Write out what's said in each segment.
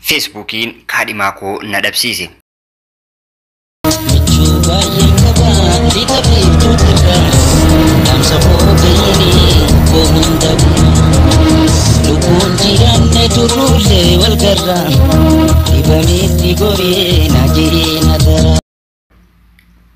Facebookiin kaadhimaa koo na dhabsiise.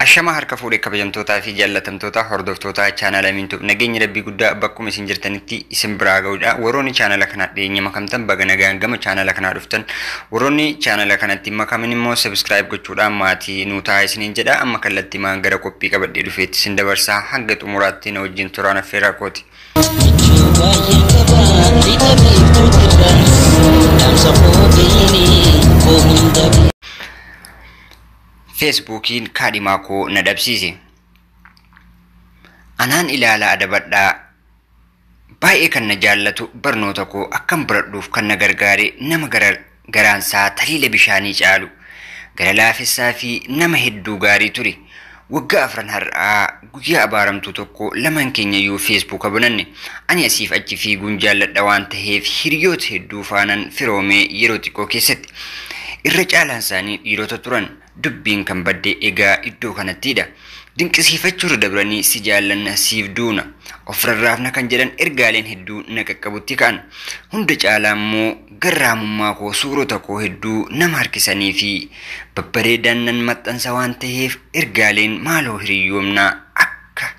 Ashama harka fuudhee kabajamtootaa fi jaallatamtoota hordoftoota chaanala Mintuub nageenya rabbii guddaa bakkuma isin jirtanitti isin biraa ga'uudha. Warroonni chaanala kana dhiyeenya makamtan baga nagaan gama chaanala kanaa dhuftan. Warroonni chaanala kanatti makaman immoo subscribe gochuudhaan maatii nuu ta'aa isiniin jedha. Amma kallattii maan gara qophii qabadhee dhufeetti isin dabarsaa hanga xumuraatti na wajjin turaan affeeraa kooti. Facebookiin kaadhimaa koo na dhabsiise. Anaan ilaalaa adabadhaa baay'ee kan na jaallatu barnoota koo akkam baradhuuf kan na gargaare nama garaansaa taliila bishaanii caalu gara laafessaa fi nama hedduu gaarii ture. Waggaa afran har'aa guyyaa abaaramtuu tokko lamaan keenya iyyuu Facebook bananne. Ani asiif achi fiiguun jaalladha waan ta'eef hiriyoota hedduu faanaan firoomee yeroo xiqqoo keessatti. Irra caalaan isaanii dhiirota turan. Dubbiin kan badde egaa iddoo kanattidha. Dinqisiifachuu irra dabranii si jaallanna siif duuna of rarraafna kan jedhan ergaaleen hedduu na qaqqabutti ka'an. Hunda caalaa immoo garraamummaa koo suurota koo hedduu nama harkisanii fi babbareedaan nan maxxansa waan ta'eef ergaaleen maaloo hiriyoomnaa akka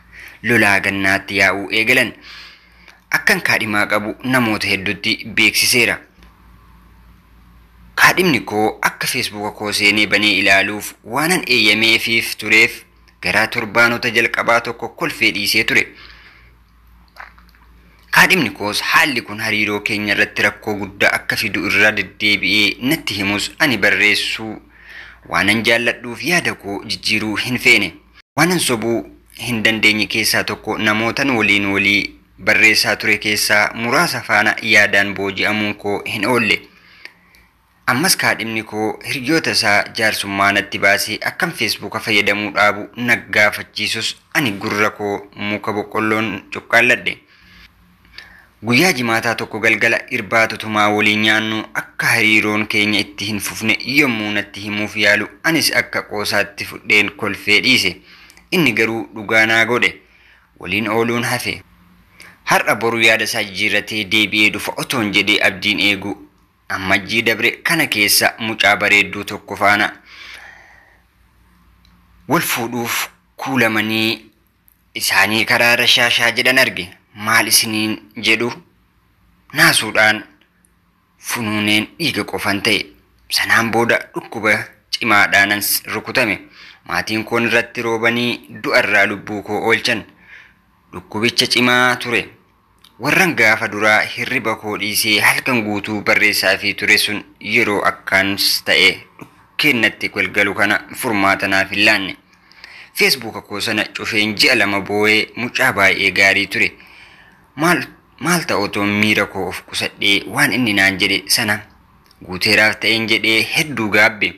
lolaa gannaatti yaa'uu eegalan. Akkan kaadhimaa qabu namoota hedduutti beeksiseera. Kaadhimni koo akka Facebook koo seenee banee ilaaluuf waanan eeyyameefiif tureef garaa torbaanota jalqabaa tokko kolfee dhiisee ture. Kaadhimni koos haalli kun hariiroo keenya irratti rakkoo guddaa akka fidu irraa deddeebi'ee natti himus ani barreessuu waanan jaalladhuuf yaada koo jijjiiruu hin feene. Waanan sobuu hin dandeenye keessaa tokko namootan walii barreessaa ture keessaa muraasa faana yaadaan booji'amuun koo hin oolle. Ammas kaadhimni koo hiriyoota isaa jaarsummaa natti baasee akkam Facebook fayyadamuu dhaabu naggaafachiisus ani gurra koo muka boqqolloon cuqqaalladhe. Guyyaa jimaataa tokko galgala irbaatotumaa waliin nyaannu akka hariiroon keenya itti hin fufne yommuu natti himuuf yaalu anis akka qoosaatti fudheen kolfee dhiise. Inni garuu dhugaa naa godhe waliin ooluun hafe. Har'a boru yaada isaa jijjiirratee deebi'ee dhufa otoon jedhee abdiin eegu. Ammajjii dabre kana keessa mucaa bareedduu tokko faana wal fuudhuuf kuulamanii isaanii karaara shaashaa jedhan arge. Maal isiniin jedhu naasuudhaan funuuneen dhiiga qofan ta'e. Sanaan booda dhukkuba cimaadhaanan rukutame. Maatiin koon irratti roobanii du'arraa lubbuu koo oolchan. Dhukkubicha cimaa ture. Warran gaafa duraa hirriba koo dhiisee halkan guutuu barreessaa fi ture sun yeroo akkaans ta'e kennatti galgalu kana furmaata naaf hin laanne. Facebook koo sana cufeen ji'a lama boo'ee mucaa baay'ee gaarii ture. Maal ta'uutoon miira koo of qusadhee waan inni naan jedhe sana guuteeraaf ta'een jedhee hedduu gaabbe.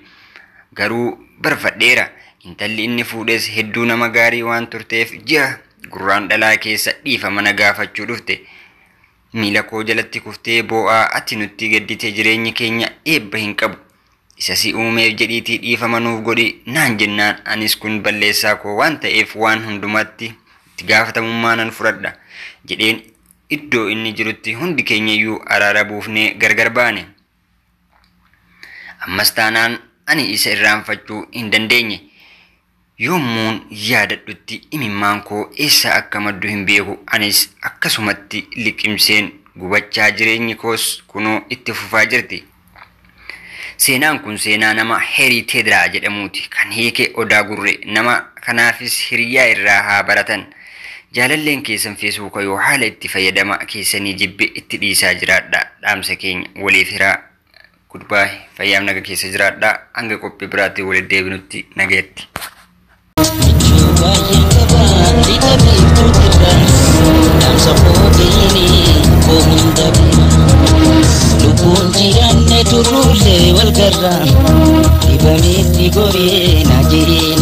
Garuu barfadheera. Intalli inni fuudhes hedduu nama gaarii waan turteef ji'a gurraan dhalaa keessa dhiifama na gaafachuu dhufte. Miila koo jalatti kuftee boo'aa ati nutti gaddite jireenyi keenya eebba hin qabu. Isa si uumeef jedhiitii dhiifama nuuf godhi naan jennaan anis kun balleessaa koo waan ta'eef waan hundumatti itti gaafatamummaa nan fudhadha jedheen iddoo inni jirutti hundi keenya iyyuu araara buufnee gargar baane. Ammas taanaan ani isa irraanfachuu hin dandeenye. Yommuun yaadadhutti imimmaan koo eessa akka maddu hin beeku anis akkasumatti liqimseen gubachaa jireenyi koos kunoo itti fufaa jirti. Seenaan kun seenaa nama Heerii Teediraa jedhamuuti kan hiike odaa gurre. Nama kanaafis hiriyaa irraa haa baratan. Jaalalleen keessan Facebook yoo haala itti fayyadama keessanii jibbe itti dhiisaa jiraadha. Dhaamsa keenya waliif hiraa. Goodbye. Fayyaam naga keessa jiraadha. Hanga qophii biraatti walitti deebinutti nagayetti. Lubbuun jiranne turullee wal garra dibamee digoree na jireen.